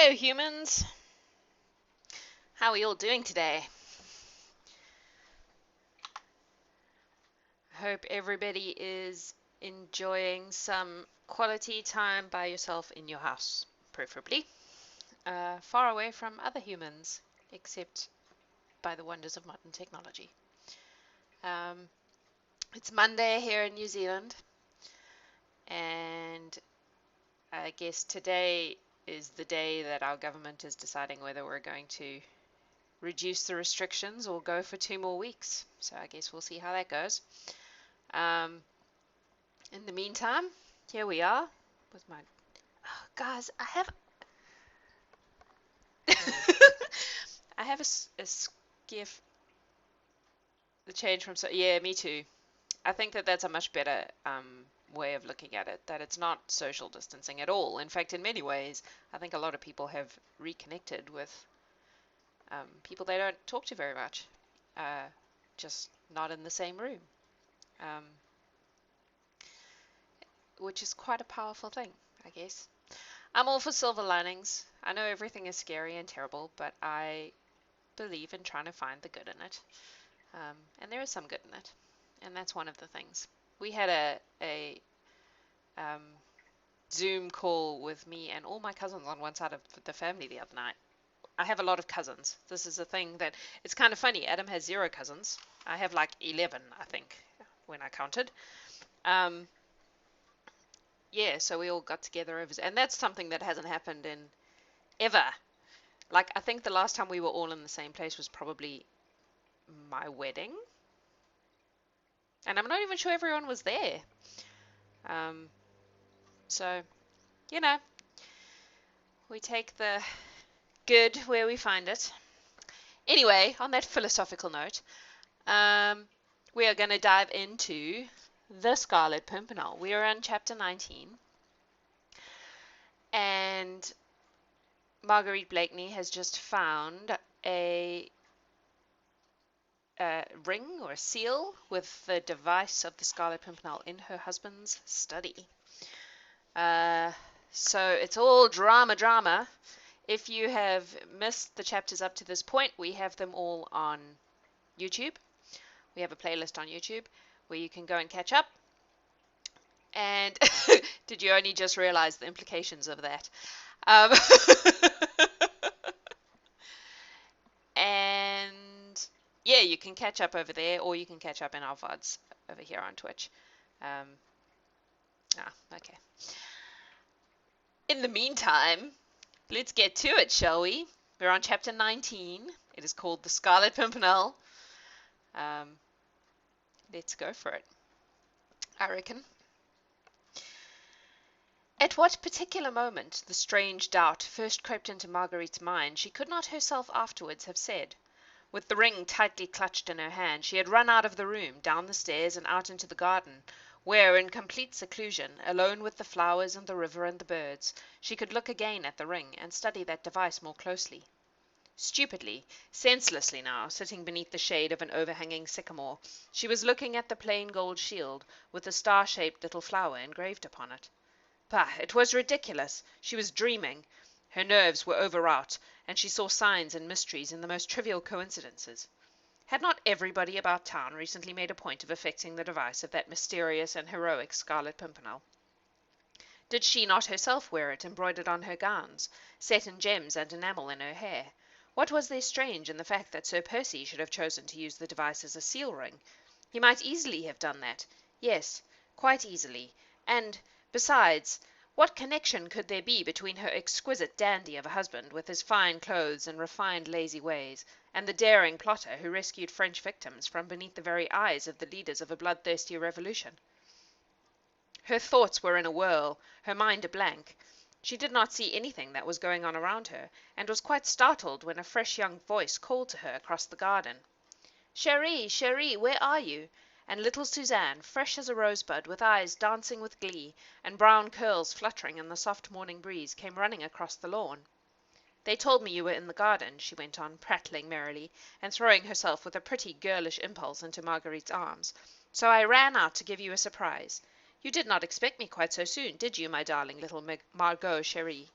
Hello, humans. How are you all doing today? Hope everybody is enjoying some quality time by yourself in your house, preferably far away from other humans, except by the wonders of modern technology. Um, it's Monday here in New Zealand, and I guess today is the day that our government is deciding whether we're going to reduce the restrictions or go for 2 more weeks. So I guess we'll see how that goes. Um, in the meantime, here we are with my guys. I have a skiff. The change from yeah, me too. I think that that's a much better way of looking at it. That it's not social distancing at all. In fact, in many ways, I think a lot of people have reconnected with people they don't talk to very much, just not in the same room. Um, which is quite a powerful thing, I guess. I'm all for silver linings. I know everything is scary and terrible, but I believe in trying to find the good in it. And there is some good in it. And that's one of the things. We had a um, Zoom call with me and all my cousins on one side of the family the other night. I have a lot of cousins. This is a thing that it's kind of funny. Adam has 0 cousins. I have like 11, I think, when I counted. Yeah, so we all got together over, and that's something that hasn't happened in ever. Like, I think the last time we were all in the same place was probably my wedding. And I'm not even sure everyone was there. Um, so, you know, we take the good where we find it. Anyway, on that philosophical note, we are going to dive into the Scarlet Pimpernel. We are on chapter 19. And Marguerite Blakeney has just found a ring or a seal with the device of the Scarlet Pimpernel in her husband's study. So it's all drama. If you have missed the chapters up to this point, we have them all on YouTube. We have a playlist on YouTube where you can go and catch up. And did you only just realize the implications of that? And yeah, you can catch up over there, or you can catch up in our VODs over here on Twitch. Okay. In the meantime, let's get to it, shall we? We're on chapter 19. It is called The Scarlet Pimpernel. Let's go for it, I reckon. At what particular moment the strange doubt first crept into Marguerite's mind she could not herself afterwards have said. With the ring tightly clutched in her hand, she had run out of the room, down the stairs, and out into the garden, where, in complete seclusion, alone with the flowers and the river and the birds, she could look again at the ring and study that device more closely. Stupidly, senselessly now, sitting beneath the shade of an overhanging sycamore, she was looking at the plain gold shield, with the star-shaped little flower engraved upon it. Bah, it was ridiculous. She was dreaming. Her nerves were overwrought, and she saw signs and mysteries in the most trivial coincidences. Had not everybody about town recently made a point of affecting the device of that mysterious and heroic Scarlet Pimpernel? Did she not herself wear it embroidered on her gowns, set in gems and enamel in her hair? What was there strange in the fact that Sir Percy should have chosen to use the device as a seal ring? He might easily have done that. Yes, quite easily. And, besides, what connection could there be between her exquisite dandy of a husband, with his fine clothes and refined lazy ways, and the daring plotter who rescued French victims from beneath the very eyes of the leaders of a bloodthirsty revolution? Her thoughts were in a whirl, her mind a blank. She did not see anything that was going on around her, and was quite startled when a fresh young voice called to her across the garden. "Chérie, chérie, where are you?" And little Suzanne, fresh as a rosebud, with eyes dancing with glee, and brown curls fluttering in the soft morning breeze, came running across the lawn. "They told me you were in the garden," she went on, prattling merrily, and throwing herself with a pretty girlish impulse into Marguerite's arms. "So I ran out to give you a surprise. You did not expect me quite so soon, did you, my darling little Margot chérie?"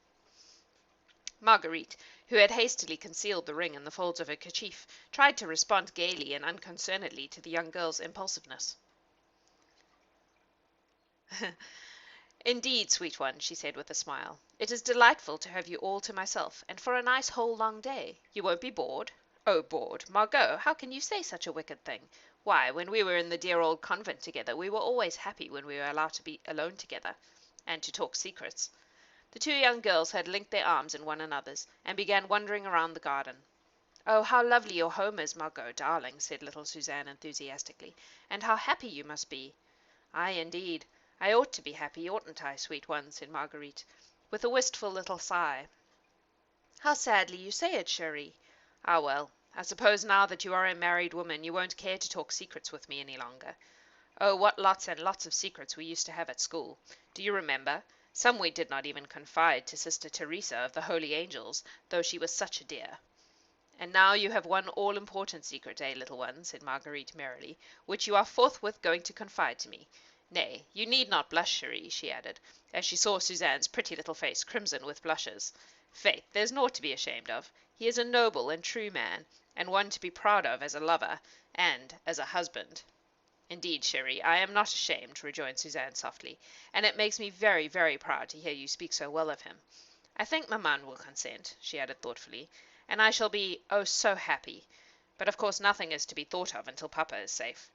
Marguerite, who had hastily concealed the ring in the folds of her kerchief, tried to respond gaily and unconcernedly to the young girl's impulsiveness. Indeed, sweet one, she said with a smile, it is delightful to have you all to myself, and for a nice whole long day. You won't be bored? Oh, bored, Margot, how can you say such a wicked thing? Why, when we were in the dear old convent together, we were always happy when we were allowed to be alone together, and to talk secrets. The two young girls had linked their arms in one another's, and began wandering around the garden. Oh, how lovely your home is, Margot, darling, said little Suzanne enthusiastically, and how happy you must be. Ay, indeed. I ought to be happy, oughtn't I, sweet one, said Marguerite, with a wistful little sigh. How sadly you say it, chérie. Ah, well, I suppose now that you are a married woman, you won't care to talk secrets with me any longer. Oh, what lots and lots of secrets we used to have at school. Do you remember? Some we did not even confide to Sister Teresa of the Holy Angels, though she was such a dear. And now you have one all-important secret, eh, little one, said Marguerite merrily, which you are forthwith going to confide to me. Nay, you need not blush, chérie, she added, as she saw Suzanne's pretty little face crimson with blushes. Faith, there's naught to be ashamed of. He is a noble and true man, and one to be proud of as a lover, and as a husband. Indeed, chérie, I am not ashamed, rejoined Suzanne softly, and it makes me very, very proud to hear you speak so well of him. I think maman will consent, she added thoughtfully, and I shall be, oh, so happy. But of course nothing is to be thought of until papa is safe.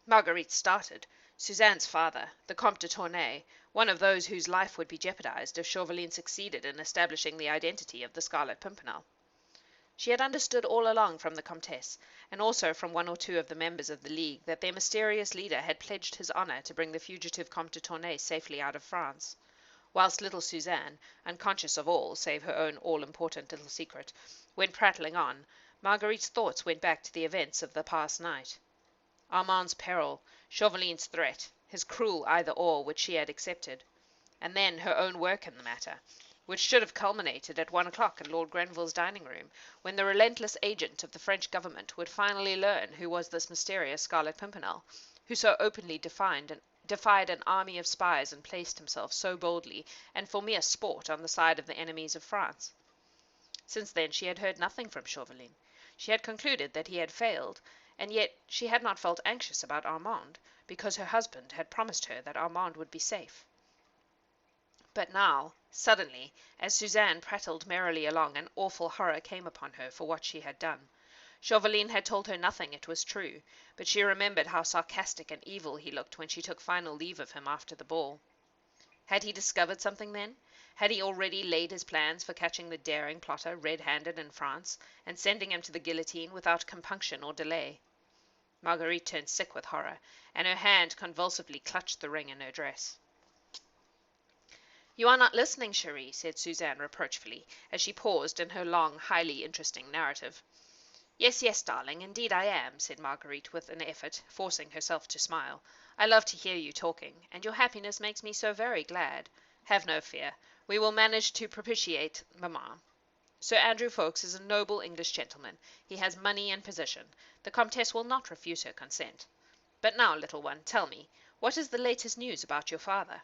Marguerite started. Suzanne's father, the Comte de Tournay, one of those whose life would be jeopardized if Chauvelin succeeded in establishing the identity of the Scarlet Pimpernel. She had understood all along from the Comtesse, and also from one or two of the members of the League, that their mysterious leader had pledged his honour to bring the fugitive Comte de Tournay safely out of France, whilst little Suzanne, unconscious of all save her own all-important little secret, went prattling on. Marguerite's thoughts went back to the events of the past night. Armand's peril, Chauvelin's threat, his cruel either-or which she had accepted, and then her own work in the matter, which should have culminated at 1 o'clock in Lord Grenville's dining-room, when the relentless agent of the French government would finally learn who was this mysterious Scarlet Pimpernel, who so openly defied an army of spies and placed himself so boldly and for mere sport on the side of the enemies of France. Since then she had heard nothing from Chauvelin. She had concluded that he had failed, and yet she had not felt anxious about Armand, because her husband had promised her that Armand would be safe. But now, suddenly, as Suzanne prattled merrily along, an awful horror came upon her for what she had done. Chauvelin had told her nothing, it was true, but she remembered how sarcastic and evil he looked when she took final leave of him after the ball. Had he discovered something then? Had he already laid his plans for catching the daring plotter red-handed in France, and sending him to the guillotine without compunction or delay? Marguerite turned sick with horror, and her hand convulsively clutched the ring in her dress. You are not listening, chérie, said Suzanne reproachfully, as she paused in her long, highly interesting narrative. Yes, yes, darling, indeed I am, said Marguerite with an effort, forcing herself to smile. I love to hear you talking, and your happiness makes me so very glad. Have no fear. We will manage to propitiate mamma. Sir Andrew Ffoulkes is a noble English gentleman. He has money and position. The Comtesse will not refuse her consent. But now, little one, tell me, what is the latest news about your father?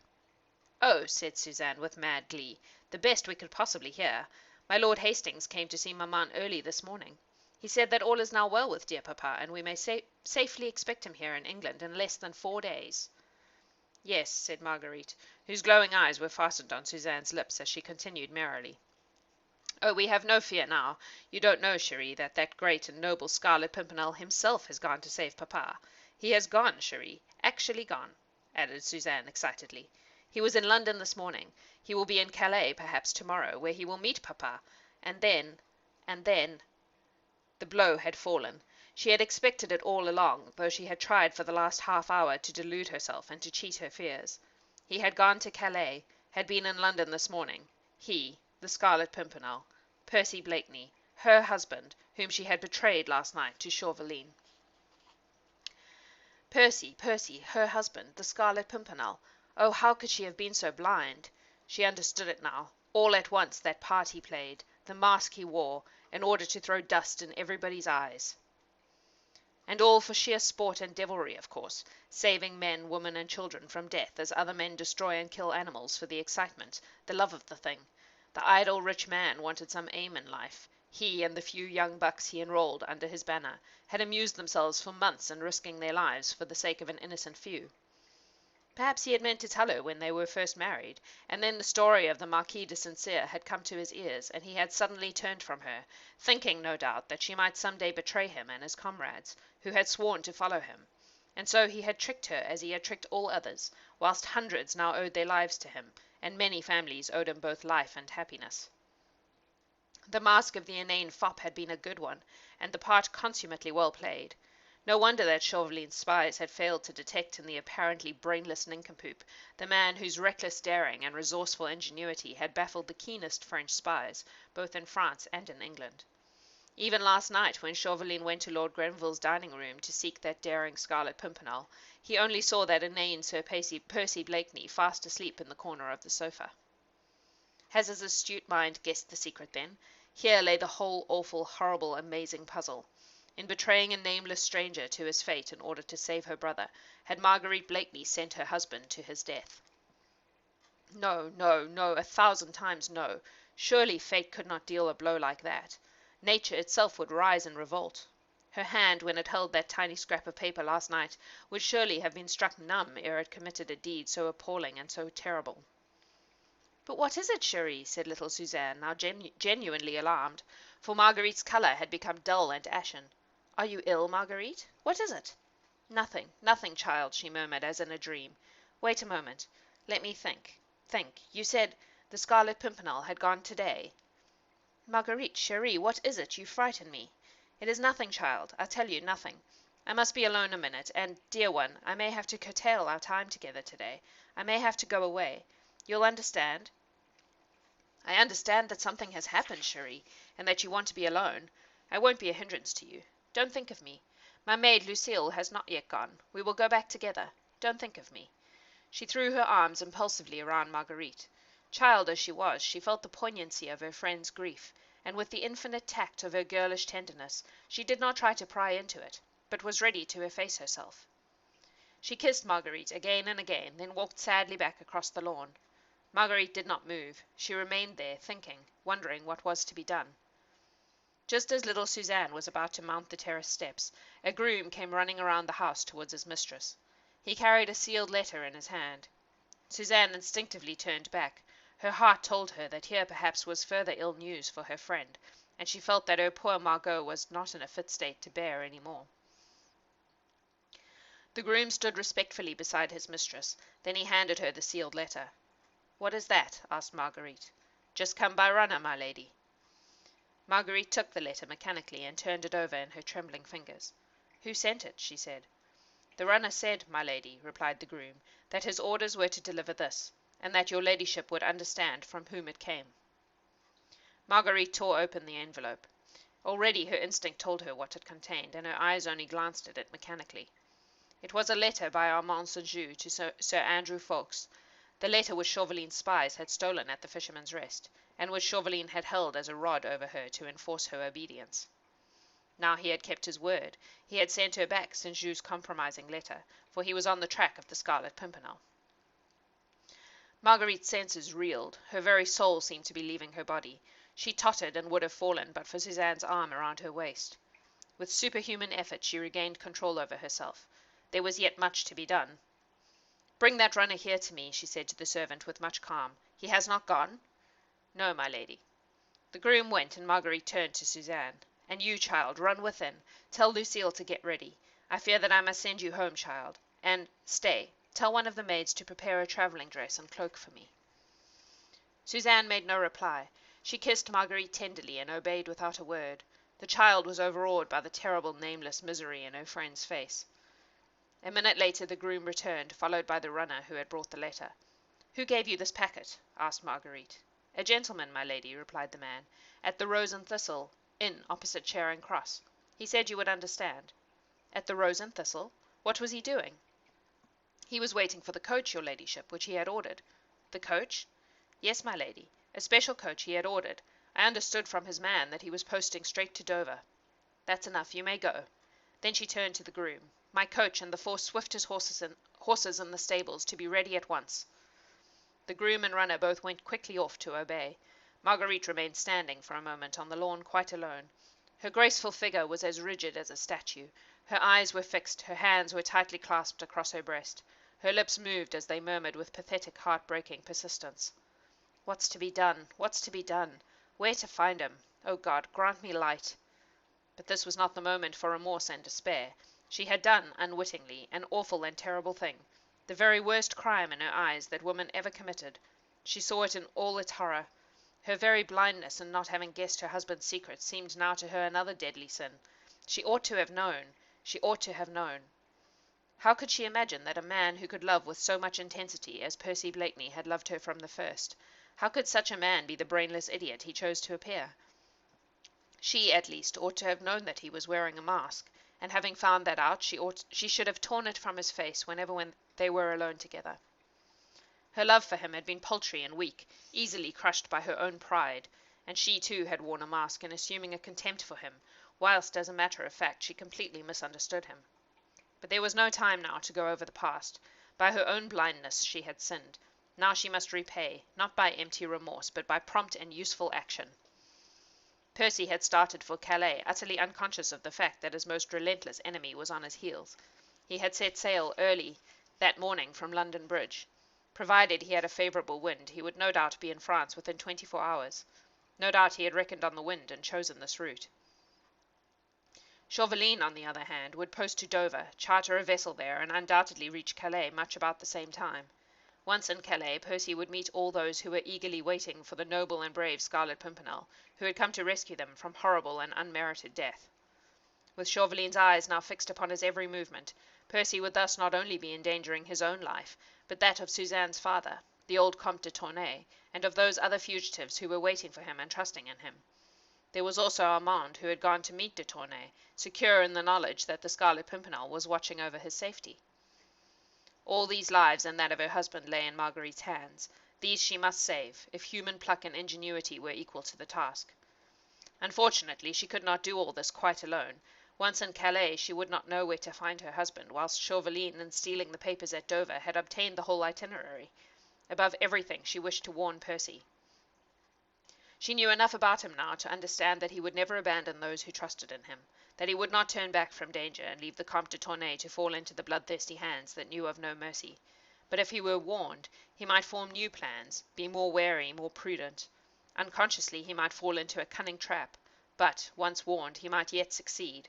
Oh, said Suzanne with mad glee, the best we could possibly hear. My Lord Hastings came to see maman early this morning. He said that all is now well with dear papa, and we may safely expect him here in England in less than 4 days. Yes, said Marguerite, whose glowing eyes were fastened on Suzanne's lips as she continued merrily. Oh, we have no fear now. You don't know, chérie, that great and noble Scarlet Pimpernel himself has gone to save papa. He has gone, chérie, actually gone, added Suzanne excitedly. He was in London this morning. He will be in Calais perhaps tomorrow, where he will meet papa, and then. The blow had fallen. She had expected it all along, though she had tried for the last half-hour to delude herself and to cheat her fears. He had gone to Calais, had been in London this morning. He, the Scarlet Pimpernel, Percy Blakeney, her husband, whom she had betrayed last night to Chauvelin. Percy, her husband, the Scarlet Pimpernel. Oh, how could she have been so blind? She understood it now. All at once that part he played, the mask he wore, in order to throw dust in everybody's eyes. And all for sheer sport and devilry, of course, saving men, women, and children from death as other men destroy and kill animals for the excitement, the love of the thing. The idle rich man wanted some aim in life. He and the few young bucks he enrolled under his banner had amused themselves for months in risking their lives for the sake of an innocent few. Perhaps he had meant to tell her when they were first married, and then the story of the Marquis de Sincere had come to his ears, and he had suddenly turned from her, thinking, no doubt, that she might some day betray him and his comrades, who had sworn to follow him. And so he had tricked her as he had tricked all others, whilst hundreds now owed their lives to him, and many families owed him both life and happiness. The mask of the inane fop had been a good one, and the part consummately well played. No wonder that Chauvelin's spies had failed to detect in the apparently brainless nincompoop the man whose reckless daring and resourceful ingenuity had baffled the keenest French spies, both in France and in England. Even last night, when Chauvelin went to Lord Grenville's dining-room to seek that daring Scarlet Pimpernel, he only saw that inane Sir Percy Blakeney fast asleep in the corner of the sofa. Has his astute mind guessed the secret, then? Here lay the whole awful, horrible, amazing puzzle. In betraying a nameless stranger to his fate in order to save her brother, had Marguerite Blakeney sent her husband to his death? No, no, no, 1,000 times no. Surely fate could not deal a blow like that. Nature itself would rise in revolt. Her hand, when it held that tiny scrap of paper last night, would surely have been struck numb ere it committed a deed so appalling and so terrible. "But what is it, chérie?" said little Suzanne, now genuinely alarmed, for Marguerite's colour had become dull and ashen. "Are you ill, Marguerite? What is it?" "Nothing, nothing, child," she murmured as in a dream. "Wait a moment. Let me think. You said the Scarlet Pimpernel had gone today." "Marguerite, chérie, what is it? You frighten me." "It is nothing, child. I tell you, nothing. I must be alone a minute, and, dear one, I may have to curtail our time together today. I may have to go away. You'll understand?" "I understand that something has happened, chérie, and that you want to be alone. I won't be a hindrance to you. Don't think of me. My maid Lucille has not yet gone. We will go back together. Don't think of me." She threw her arms impulsively around Marguerite. Child as she was, she felt the poignancy of her friend's grief, and with the infinite tact of her girlish tenderness, she did not try to pry into it, but was ready to efface herself. She kissed Marguerite again and again, then walked sadly back across the lawn. Marguerite did not move. She remained there, thinking, wondering what was to be done. Just as little Suzanne was about to mount the terrace steps, a groom came running around the house towards his mistress. He carried a sealed letter in his hand. Suzanne instinctively turned back. Her heart told her that here perhaps was further ill news for her friend, and she felt that her poor Margot was not in a fit state to bear any more. The groom stood respectfully beside his mistress. Then he handed her the sealed letter. "What is that?" asked Marguerite. "Just come by runner, my lady." Marguerite took the letter mechanically and turned it over in her trembling fingers. "Who sent it?" she said. "The runner said, my lady," replied the groom, "that his orders were to deliver this, and that your ladyship would understand from whom it came." Marguerite tore open the envelope. Already her instinct told her what it contained, and her eyes only glanced at it mechanically. It was a letter by Armand St. Just to Sir Andrew Ffoulkes, the letter which Chauvelin's spies had stolen at the Fisherman's Rest, and which Chauvelin had held as a rod over her to enforce her obedience. Now he had kept his word. He had sent her back St. Just's compromising letter, for he was on the track of the Scarlet Pimpernel. Marguerite's senses reeled. Her very soul seemed to be leaving her body. She tottered and would have fallen but for Suzanne's arm around her waist. With superhuman effort she regained control over herself. There was yet much to be done. "Bring that runner here to me," she said to the servant with much calm. "He has not gone?" "No, my lady." The groom went, and Marguerite turned to Suzanne. "And you, child, run within. Tell Lucille to get ready. I fear that I must send you home, child. And, stay, tell one of the maids to prepare a travelling dress and cloak for me." Suzanne made no reply. She kissed Marguerite tenderly and obeyed without a word. The child was overawed by the terrible nameless misery in her friend's face. A minute later the groom returned, followed by the runner who had brought the letter. "Who gave you this packet?" asked Marguerite. "A gentleman, my lady," replied the man, "at the Rose and Thistle inn opposite Charing Cross. He said you would understand." "At the Rose and Thistle? What was he doing?" "He was waiting for the coach, your ladyship, which he had ordered." "The coach?" "Yes, my lady. A special coach he had ordered. I understood from his man that he was posting straight to Dover." "That's enough. You may go." Then she turned to the groom. "My coach and the 4 swiftest horses in the stables to be ready at once." The groom and runner both went quickly off to obey. Marguerite remained standing for a moment on the lawn quite alone. Her graceful figure was as rigid as a statue. Her eyes were fixed, her hands were tightly clasped across her breast. Her lips moved as they murmured with pathetic, heart-breaking persistence. "What's to be done? What's to be done? Where to find him? Oh God, grant me light!" But this was not the moment for remorse and despair. She had done, unwittingly, an awful and terrible thing, the very worst crime in her eyes that woman ever committed. She saw it in all its horror. Her very blindness in not having guessed her husband's secret seemed now to her another deadly sin. She ought to have known. She ought to have known. How could she imagine that a man who could love with so much intensity as Percy Blakeney had loved her from the first, how could such a man be the brainless idiot he chose to appear? She, at least, ought to have known that he was wearing a mask, and having found that out, she should have torn it from his face when they were alone together. Her love for him had been paltry and weak, easily crushed by her own pride, and she too had worn a mask in assuming a contempt for him, whilst, as a matter of fact, she completely misunderstood him. But there was no time now to go over the past. By her own blindness she had sinned. Now she must repay, not by empty remorse, but by prompt and useful action. Percy had started for Calais, utterly unconscious of the fact that his most relentless enemy was on his heels. He had set sail early that morning from London Bridge. Provided he had a favourable wind, he would no doubt be in France within 24 hours. No doubt he had reckoned on the wind and chosen this route. Chauvelin, on the other hand, would post to Dover, charter a vessel there, and undoubtedly reach Calais much about the same time. Once in Calais, Percy would meet all those who were eagerly waiting for the noble and brave Scarlet Pimpernel, who had come to rescue them from horrible and unmerited death. With Chauvelin's eyes now fixed upon his every movement, Percy would thus not only be endangering his own life, but that of Suzanne's father, the old Comte de Tournay, and of those other fugitives who were waiting for him and trusting in him. There was also Armand, who had gone to meet de Tournay, secure in the knowledge that the Scarlet Pimpernel was watching over his safety. All these lives and that of her husband lay in Marguerite's hands. These she must save, if human pluck and ingenuity were equal to the task. Unfortunately, she could not do all this quite alone. Once in Calais, she would not know where to find her husband, whilst Chauvelin, in stealing the papers at Dover, had obtained the whole itinerary. Above everything, she wished to warn Percy. She knew enough about him now to understand that he would never abandon those who trusted in him, that he would not turn back from danger and leave the Comte de Tournay to fall into the bloodthirsty hands that knew of no mercy. But if he were warned, he might form new plans, be more wary, more prudent. Unconsciously he might fall into a cunning trap, but, once warned, he might yet succeed.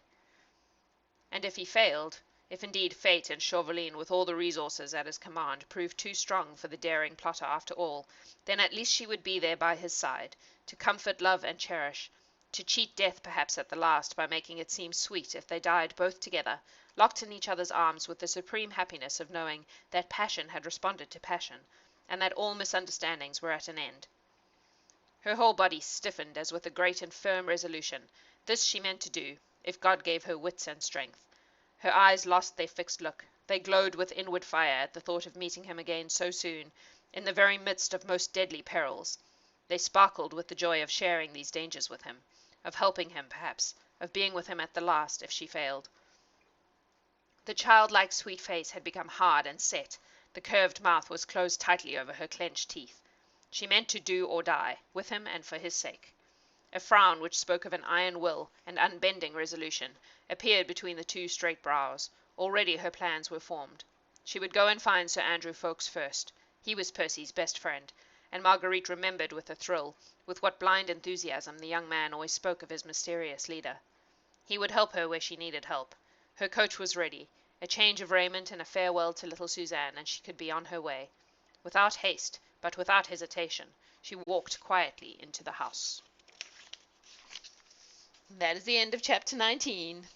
And if he failed, if indeed fate and Chauvelin, with all the resources at his command, proved too strong for the daring plotter after all, then at least she would be there by his side, to comfort, love, and cherish, to cheat death perhaps at the last by making it seem sweet if they died both together, locked in each other's arms with the supreme happiness of knowing that passion had responded to passion, and that all misunderstandings were at an end. Her whole body stiffened as with a great and firm resolution. This she meant to do, if God gave her wits and strength. Her eyes lost their fixed look. They glowed with inward fire at the thought of meeting him again so soon, in the very midst of most deadly perils. They sparkled with the joy of sharing these dangers with him, of helping him, perhaps, of being with him at the last, if she failed. The childlike sweet face had become hard and set. The curved mouth was closed tightly over her clenched teeth. She meant to do or die, with him and for his sake. A frown which spoke of an iron will and unbending resolution appeared between the two straight brows. Already her plans were formed. She would go and find Sir Andrew Ffoulkes first. He was Percy's best friend, and Marguerite remembered with a thrill with what blind enthusiasm the young man always spoke of his mysterious leader. He would help her where she needed help. Her coach was ready, a change of raiment and a farewell to little Suzanne, and she could be on her way. Without haste, but without hesitation, she walked quietly into the house. That is the end of chapter 19.